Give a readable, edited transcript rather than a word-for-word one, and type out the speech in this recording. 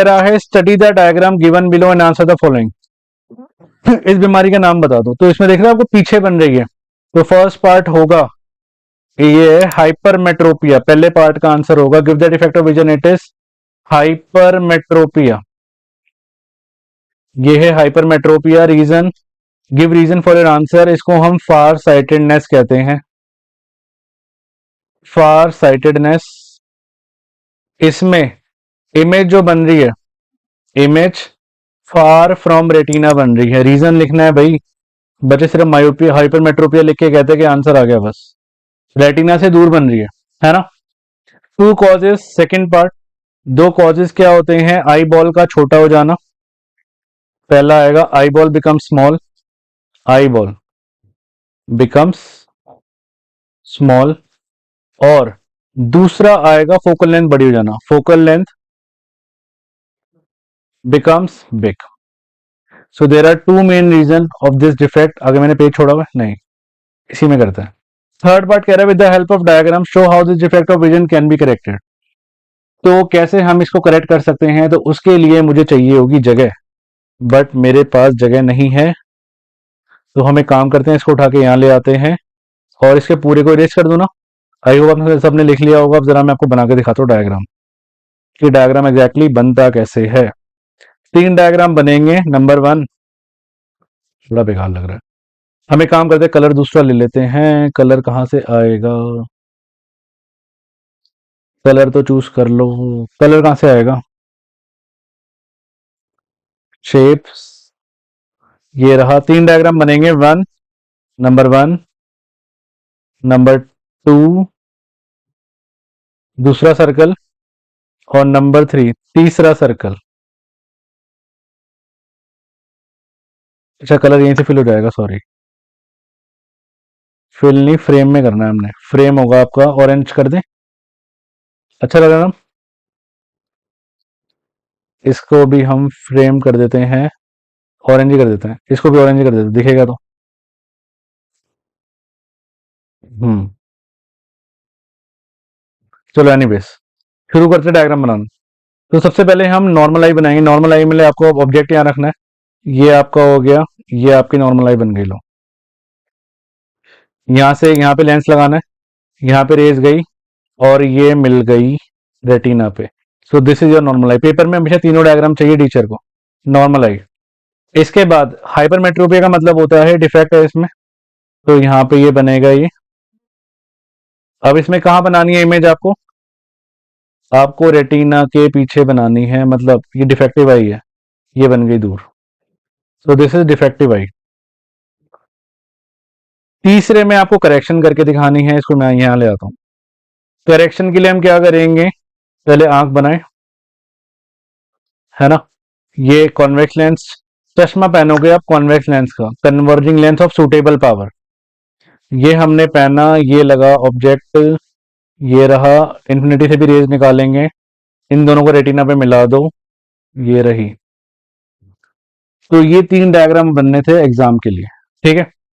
रहा है study the diagram given below and answer the following. इस बीमारी का नाम बता दो। तो इसमें देख रहे हो आपको पीछे बन रही है। तो फर्स्ट पार्ट होगा ये हाइपरमेट्रोपिया, पहले पार्ट का आंसर होगा give the defect of vision, it is hypermetropia. ये है hypermetropia. Reason, give reason for your answer. इसको हम फार साइटेडनेस कहते हैं, फार साइटेडनेस। इसमें इमेज जो बन रही है, इमेज फार फ्रॉम रेटिना बन रही है। रीजन लिखना है भाई, बच्चे सिर्फ मायोपिया हाइपरमेट्रोपिया लिख के कहते हैं कि आंसर आ गया, बस रेटिना से दूर बन रही है ना। टू कॉजेस, सेकंड पार्ट, दो कॉजेस क्या होते हैं, आई बॉल का छोटा हो जाना। पहला आएगा eye ball become small, eye ball becomes small, और दूसरा आएगा फोकल लेंथ बड़ी हो जाना, focal length becomes big. So there are two main reason of this defect. आगे मैंने पेज छोड़ा हुआ है, नहीं इसी में करते हैं। थर्ड पार्ट कह रहा है with the help of diagram show how this defect of vision can be corrected. तो कैसे हम इसको करेक्ट कर सकते हैं, तो उसके लिए मुझे चाहिए होगी जगह, बट मेरे पास जगह नहीं है। तो हम एक काम करते हैं, इसको उठा के यहाँ ले आते हैं और इसके पूरे को इरेज कर दूं ना। आई होप आपने सबने लिख लिया होगा। अब जरा मैं आपको बना के दिखाता हूँ डायग्राम, कि डायग्राम एग्जैक्टली बनता कैसे है। तीन डायग्राम बनेंगे। नंबर वन, थोड़ा बेकार लग रहा है, हम एक काम करते हैं, कलर दूसरा ले लेते हैं। कलर कहाँ से आएगा, कलर तो चूज कर लो। कलर कहाँ से आएगा, शेप्स, ये रहा। तीन डायग्राम बनेंगे, one, number one, number two दूसरा सर्कल, और नंबर थ्री तीसरा सर्कल। अच्छा कलर यहीं से फिल हो जाएगा, सॉरी फिल नहीं, फ्रेम में करना है हमने। फ्रेम होगा आपका, ऑरेंज कर दें, अच्छा लगा ना। इसको भी हम फ्रेम कर देते हैं, ऑरेंज ही कर देते हैं, इसको भी ऑरेंज ही कर देते हैं, दिखेगा तो। हम्म चलो एनीवेज शुरू करते हैं डायग्राम बनाना। तो सबसे पहले हम नॉर्मल आई बनाएंगे। नॉर्मल आई में आपको ऑब्जेक्ट यहाँ रखना है। ये आपका हो गया, ये आपकी नॉर्मल आई बन गई। लो, यहाँ से यहाँ पे लेंस लगाना है, यहाँ पे रेज गई और ये मिल गई रेटिना पे। So this is your normal I. Paper में हमेशा तीनों डायग्राम चाहिए टीचर को। नॉर्मल आई, इसके बाद हाइपरमेट्रोपिया का मतलब होता है डिफेक्ट है इसमें, तो यहाँ पे ये बनेगा ये। अब इसमें कहाँ बनानी है इमेज आपको, आपको रेटिना के पीछे बनानी है, मतलब ये डिफेक्टिव आई है, ये बन गई दूर। सो दिस इज डिफेक्टिव आई। तीसरे में आपको करेक्शन करके दिखानी है, इसको मैं यहाँ ले आता हूँ। करेक्शन के लिए हम क्या करेंगे, पहले आंख बनाए, है ना। ये कॉन्वेक्स लेंस, चश्मा पहनोगे आप कॉन्वेक्स लेंस का, converging lens of suitable power. ये हमने पहना, ये लगा ऑब्जेक्ट, ये रहा। इन्फिनिटी से भी रेज निकालेंगे, इन दोनों को रेटिना पे मिला दो, ये रही। तो ये तीन डायग्राम बनने थे एग्जाम के लिए, ठीक है।